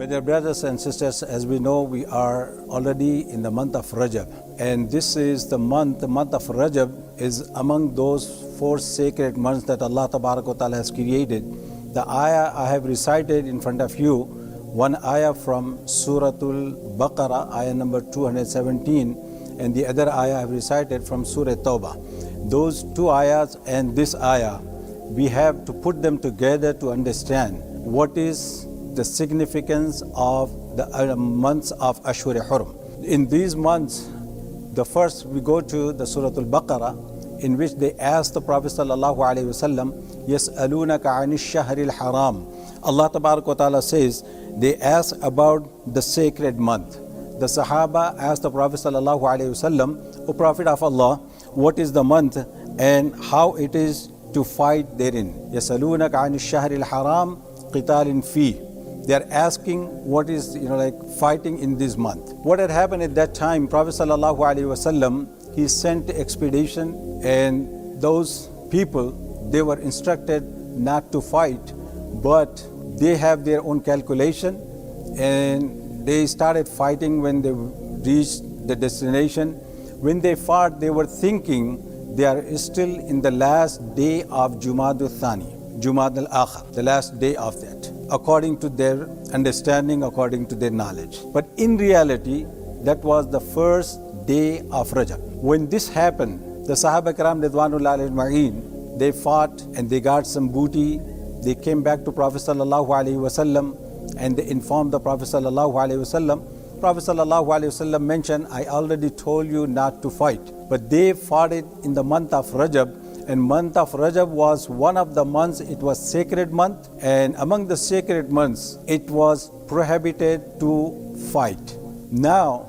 My dear brothers and sisters, as we know, we are already in the month of Rajab. And this is the month of Rajab is among those 4 sacred months that Allah Ta'ala has created. The ayah I have recited in front of you, one ayah from Suratul Baqarah, ayah number 217, and the other ayah I have recited from Surah Tawbah. Those 2 ayahs and this ayah, we have to put them together to understand what is the significance of the months of Ashur Hurum. In these months, the first we go to the Surah Al-Baqarah, in which they ask the Prophet sallallahu alaihi wasallam, "Yas'alunaka 'anil shahril haram." Allah Ta'ala says they ask about the sacred month. The Sahaba asked the Prophet sallallahu alaihi wasallam, "O Prophet of Allah, what is the month and how it is to fight therein?" "Yas'alunaka 'anil shahril haram qitalin fi." They are asking what is fighting in this month. What had happened at that time, Prophet sallallahu alaihi wasallam, he sent expedition, and those people, they were instructed not to fight, but they have their own calculation, and they started fighting when they reached the destination. When they fought, they were thinking they are still in the last day of Jumad al-Thani, Jumad al-Akhir, the last day of that, according to their understanding, according to their knowledge. But in reality, that was the first day of Rajab. When this happened, the Sahaba Kiram Ridwanullahi Ajma'een, they fought and they got some booty. They came back to Prophet sallallahu alaihi wasallam and they informed the Prophet sallallahu alaihi wasallam. Prophet sallallahu alaihi wasallam mentioned, "I already told you not to fight." But they fought it in the month of Rajab. And month of Rajab was one of the months, it was sacred month, and among the sacred months, it was prohibited to fight. Now,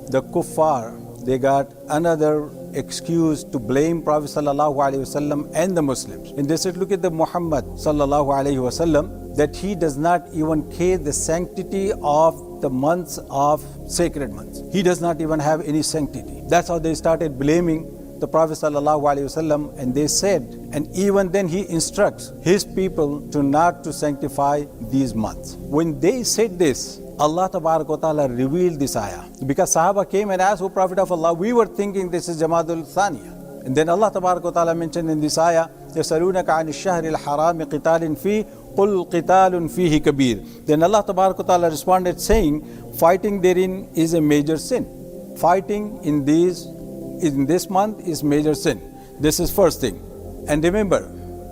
the kuffar, they got another excuse to blame Prophet sallallahu alaihi wasallam and the Muslims. And they said, look at the Mohamad sallallahu alaihi wasallam, that he does not even care the sanctity of the months of sacred months. He does not even have any sanctity. That's how they started blaming the Prophet sallallahu alaihi wasallam, and they said, and even then he instructs his people to not to sanctify these months. When they said this, Allah Ta'ala revealed this ayah, because Sahaba came and asked, "O Prophet of Allah, we were thinking this is Jamadul Thaniya." And then Allah Ta'ala mentioned in this ayah, "Yasalunaka 'anil shahril harami qitalin fi qul qitalun fihi kabir." Then Allah Ta'ala responded saying, fighting therein is a major sin. Fighting in this month is major sin. This is first thing. And remember,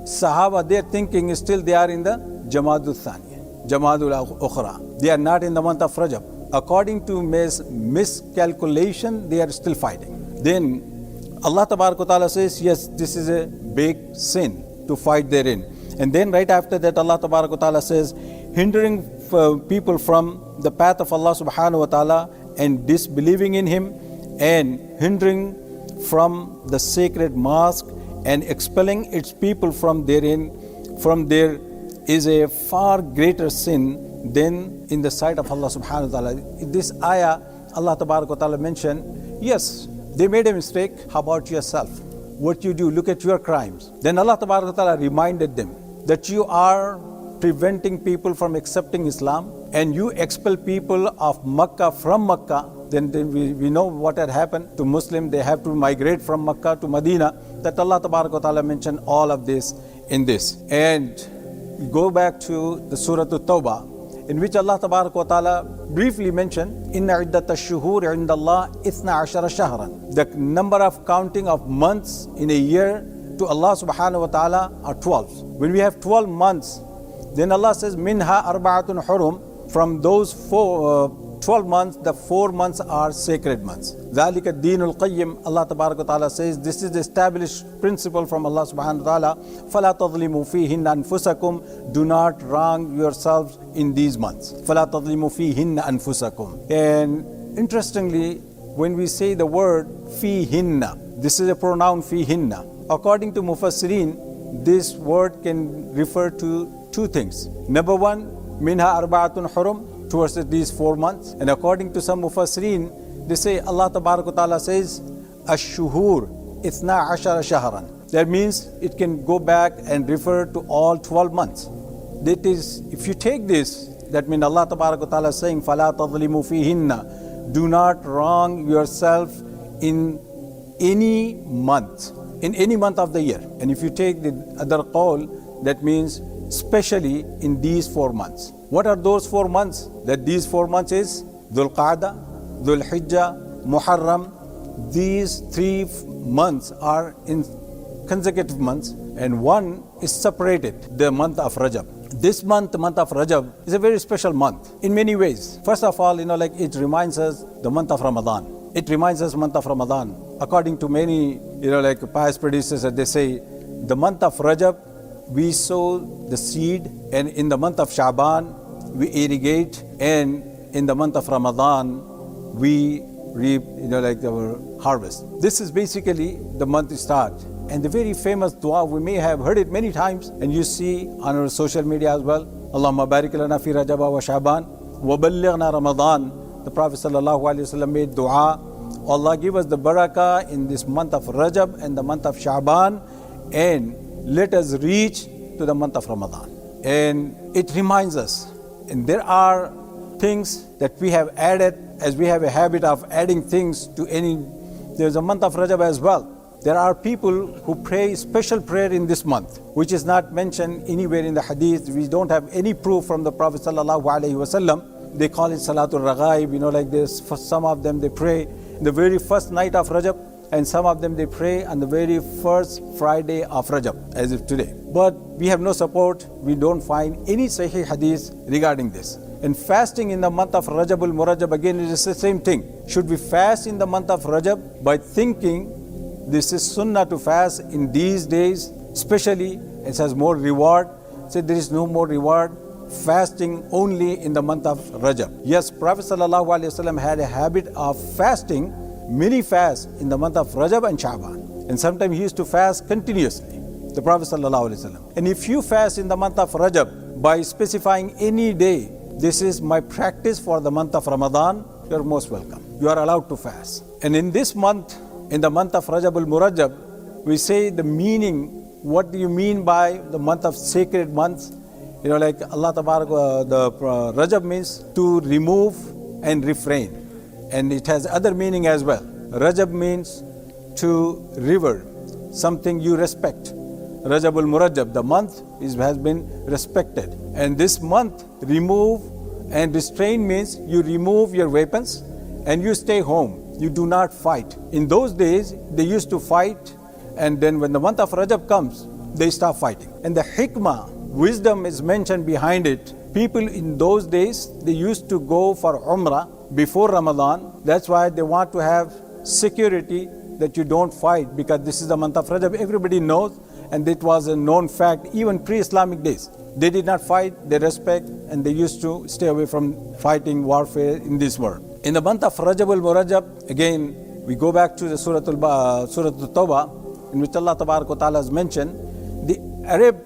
Sahaba, their thinking is still they are in the Jamadul Thaniya, Jamadul Ukhra. They are not in the month of Rajab. According to miscalculation, they are still fighting. Then Allah Ta'ala says, yes, this is a big sin to fight therein. And then right after that, Allah Ta'ala says, hindering people from the path of Allah Subhanahu wa Ta'ala and disbelieving in Him, and hindering from the sacred mosque and expelling its people from therein, from there is a far greater sin than in the sight of Allah subhanahu wa ta'ala. This ayah, Allah ta'ala mentioned, yes, they made a mistake. How about yourself? What you do, look at your crimes. Then Allah ta'ala reminded them that you are preventing people from accepting Islam, and you expel people of Makkah from Makkah. Then we know what had happened to Muslims. They have to migrate from Makkah to Medina. That Allah Ta'ala mentioned all of this in this. And we go back to the Surah At-Tawbah, in which Allah Ta'ala briefly mentioned, "Inna iddat ash-shuhur 'inda Allah 12 shahran." The number of counting of months in a year to Allah Subhanahu wa Ta'ala are 12. When we have 12 months, then Allah says, "Minha arba'atun hurum." From those 12 months, the 4 months are sacred months. ذَلِكَ الدِّينُ الْقَيِّمُ. Allah Ta'ala says, this is the established principle from Allah Subhanahu wa Ta'ala. فَلَا تَظْلِمُوا فِيهِنَّ أَنفُسَكُمْ. Do not wrong yourselves in these months. فَلَا تَظْلِمُوا فِيهِنَّ أَنفُسَكُمْ. And interestingly, when we say the word فِيهِنَّ, this is a pronoun فِيهِنَّ. According to Mufassirin, this word can refer to 2 things. Number 1, minha arba'atun hurum, towards these 4 months. And according to some Mufassirin, they say Allah Ta'ala says, Ash-shuhur ithna ashara shahran. That means it can go back and refer to all 12 months. That is, if you take this, That means Allah Ta'ala is saying, فَلَا تَظْلِمُوا فِيهِنَّ. Do not wrong yourself in any month of the year. And if you take the other qawl, that means especially in these 4 months. What are those 4 months? That these 4 months is Dhul Qa'dah, Dhul Hijjah, Muharram. These 3 months are in consecutive months, and one is separated, the month of Rajab. This month, the month of Rajab, is a very special month in many ways. First of all, it reminds us the month of Ramadan. It reminds us month of Ramadan. According to many, pious predecessors, they say the month of Rajab we sow the seed, and in the month of Sha'ban we irrigate, and in the month of Ramadan we reap, our harvest. This is basically the month start. And the very famous dua, we may have heard it many times, and you see on our social media as well. Allahumma barik lana fi Rajab wa Sha'ban wa ballighna Ramadan. The Prophet ﷺ made dua, Allah give us the barakah in this month of Rajab and the month of Sha'ban, and let us reach to the month of Ramadan. And it reminds us, and there are things that we have added, as we have a habit of adding things to any. There's a month of Rajab as well. There are people who pray special prayer in this month, which is not mentioned anywhere in the hadith. We don't have any proof from the Prophet ﷺ. They call it Salatul Raghaib, like this. For some of them they pray the very first night of Rajab, and some of them they pray on the very first Friday of Rajab, as if today. But we have no support. We don't find any Sahih hadith regarding this. And fasting in the month of Rajabul Murajab, again, it is the same thing. Should we fast in the month of Rajab by thinking this is Sunnah to fast in these days, especially it has more reward? So there is no more reward fasting only in the month of Rajab. Yes, Prophet ﷺ had a habit of fasting, many fasts in the month of Rajab and Sha'ban. And sometimes he used to fast continuously, the Prophet ﷺ. And if you fast in the month of Rajab by specifying any day, this is my practice for the month of Ramadan, you are most welcome. You are allowed to fast. And in this month, in the month of Rajabul Murajab, we say the meaning, what do you mean by the month of sacred months? Like Allah Tabarak, the Rajab means to remove and refrain. And it has other meaning as well. Rajab means to revere, something you respect. Rajabul Murajab, the month has been respected. And this month, remove and restrain means you remove your weapons and you stay home. You do not fight. In those days, they used to fight, and then when the month of Rajab comes, they stop fighting. And the hikmah, wisdom is mentioned behind it. People in those days, they used to go for Umrah before Ramadan. That's why they want to have security that you don't fight, because this is the month of Rajab. Everybody knows, and it was a known fact even pre-Islamic days. They did not fight, they respect, and they used to stay away from fighting warfare in this world. In the month of Rajabul Murajab, again, we go back to the Surah Al-Tawbah, in which Allah Ta'ala has mentioned, the Arab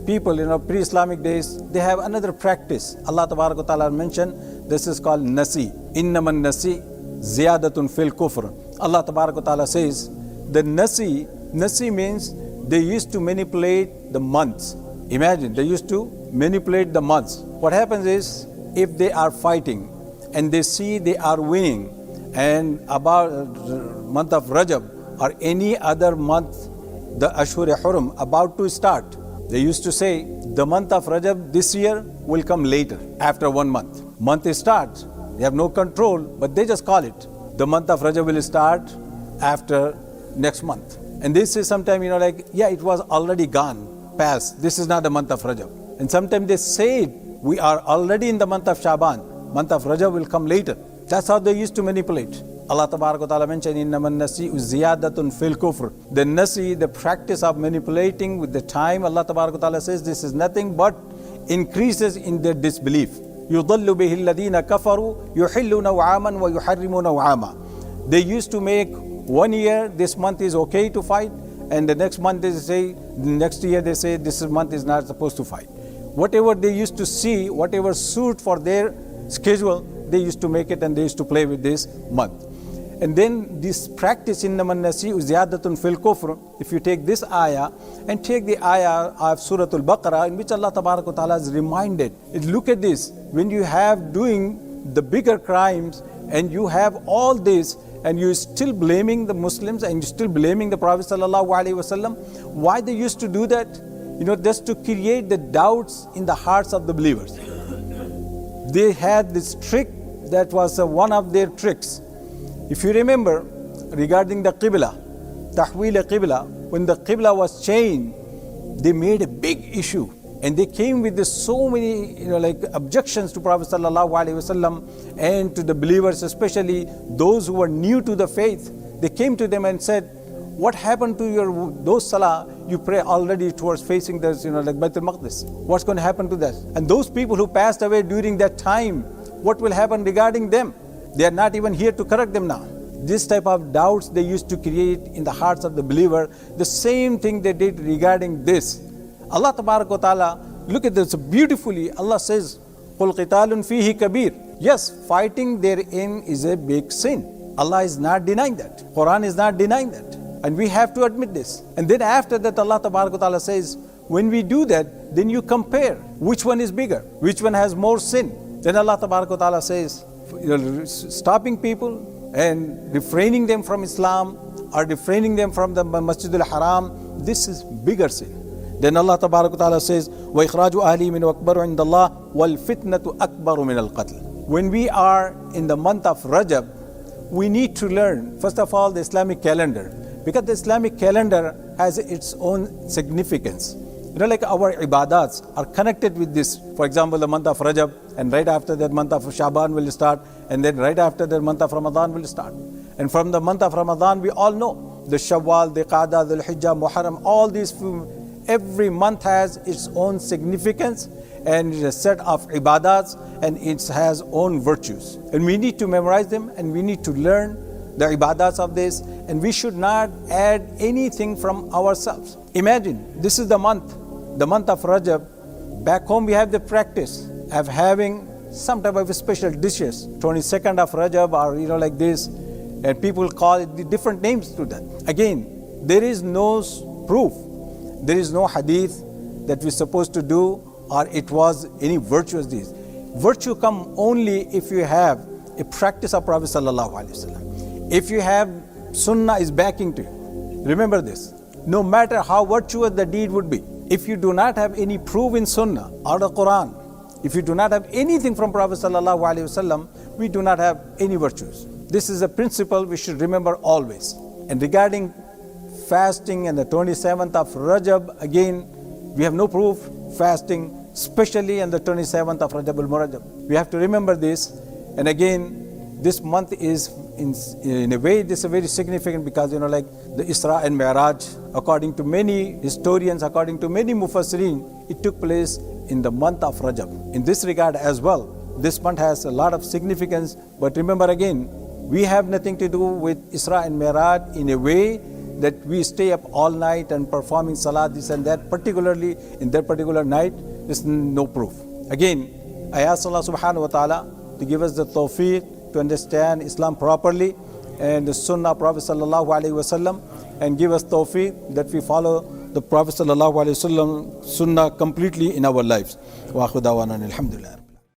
people, pre-Islamic days, they have another practice. Allah Ta'ala mentioned, this is called Nasi. Innaman Nasi ziyadatun fil kufr. Allah Ta'ala says, the Nasi means they used to manipulate the months. Imagine, they used to manipulate the months. What happens is, if they are fighting and they see they are winning, and about month of Rajab or any other month, the Ashur Hurum about to start, they used to say, the month of Rajab this year will come later, after 1 month. Month starts, they have no control, but they just call it. The month of Rajab will start after next month. And this is sometimes, it was already gone, past. This is not the month of Rajab. And sometimes they say, we are already in the month of Sha'ban. Month of Rajab will come later. That's how they used to manipulate. Allah Ta'ala mentioned, Innaman Nasi ziyadatun fil kufr. The Nasi, the practice of manipulating with the time, Allah Ta'ala says, this is nothing but increases in their disbelief. يُضَلُّ بِهِ الَّذِينَ كَفَرُوا يُحِلُّونَ وَعَامًا وَيُحَرِّمُونَ وَعَامًا. They used to make 1 year, this month is okay to fight, and the next month they say, next year they say, this month is not supposed to fight. Whatever they used to see, whatever suit for their schedule, they used to make it, and they used to play with this month. And then this practice, innaman nasi'u ziyadatun fil kufr, if you take this ayah and take the ayah of Surah Al-Baqarah, in which Allah Tabaraka Ta'ala has reminded, look at this, when you have doing the bigger crimes and you have all this and you're still blaming the Muslims and you're still blaming the Prophet Sallallahu Alaihi Wasallam, why they used to do that? Just to create the doubts in the hearts of the believers. They had this trick that was one of their tricks. If you remember, regarding the Qibla, Tahweel Qibla, when the Qibla was changed, they made a big issue. And they came with so many objections to Prophet Sallallahu Alaihi Wasallam and to the believers, especially those who were new to the faith. They came to them and said, what happened to those salah you pray already towards facing the Baitul Maqdis? What's going to happen to that? And those people who passed away during that time, what will happen regarding them? They are not even here to correct them now. This type of doubts they used to create in the hearts of the believer. The same thing they did regarding this. Allah Tabaraka Ta'ala, look at this beautifully. Allah says, قُلْ قِتَالٌ فِيهِ كَبِيرٌ. Yes, fighting therein is a big sin. Allah is not denying that. Qur'an is not denying that. And we have to admit this. And then after that, Allah Tabaraka Ta'ala says, when we do that, then you compare which one is bigger, which one has more sin. Then Allah Tabaraka Ta'ala says, stopping people and refraining them from Islam or refraining them from the Masjid al-Haram, this is bigger sin. Then Allah Tabaraka Ta'ala says, وَإِخْرَاجُ أَهْلِي مِنْ وَأَكْبَرُ عِنْدَ اللَّهِ وَالْفِتْنَةُ أَكْبَرُ مِنَ الْقَتْلِ. When we are in the month of Rajab, we need to learn, first of all, the Islamic calendar. Because the Islamic calendar has its own significance. Like our ibadats are connected with this. For example, the month of Rajab, and right after that month of Shaban will start, and then right after that month of Ramadan will start. And from the month of Ramadan, we all know the Shawwal, the Qa'dah, the Hijjah, Muharram, all these, every month has its own significance and a set of ibadats, and it has own virtues. And we need to memorize them, and we need to learn the ibadats of this, and we should not add anything from ourselves. Imagine, this is the month of Rajab. Back home we have the practice of having some type of special dishes. 22nd of Rajab or like this, and people call it different names to that. Again, there is no proof, there is no hadith that we're supposed to do, or it was any virtuous deeds. Virtue come only if you have a practice of Prophet Sallallahu Alaihi Wasallam. If you have Sunnah is backing to you. Remember this. No matter how virtuous the deed would be, if you do not have any proof in Sunnah or the Qur'an, if you do not have anything from Prophet Sallallahu Alaihi Wasallam, we do not have any virtues. This is a principle we should remember always. And regarding fasting and the 27th of Rajab, again, we have no proof fasting, especially on the 27th of Rajab al-Murajab. We have to remember this. And again, this month is in a way, this is very significant because, like the Isra and Mi'raj, according to many historians, according to many Mufassirin, it took place in the month of Rajab. In this regard as well, this month has a lot of significance. But remember again, we have nothing to do with Isra and Mi'raj in a way that we stay up all night and performing salah, this and that, particularly in that particular night. There's no proof. Again, I ask Allah subhanahu wa ta'ala to give us the tawfiq to understand Islam properly and the Sunnah of Prophet Sallallahu Alaihi Wasallam, and give us tawfiq that we follow the Prophet Sallallahu Alaihi Wasallam Sunnah completely in our lives. Wa akhiru da'wana alhamdulillah.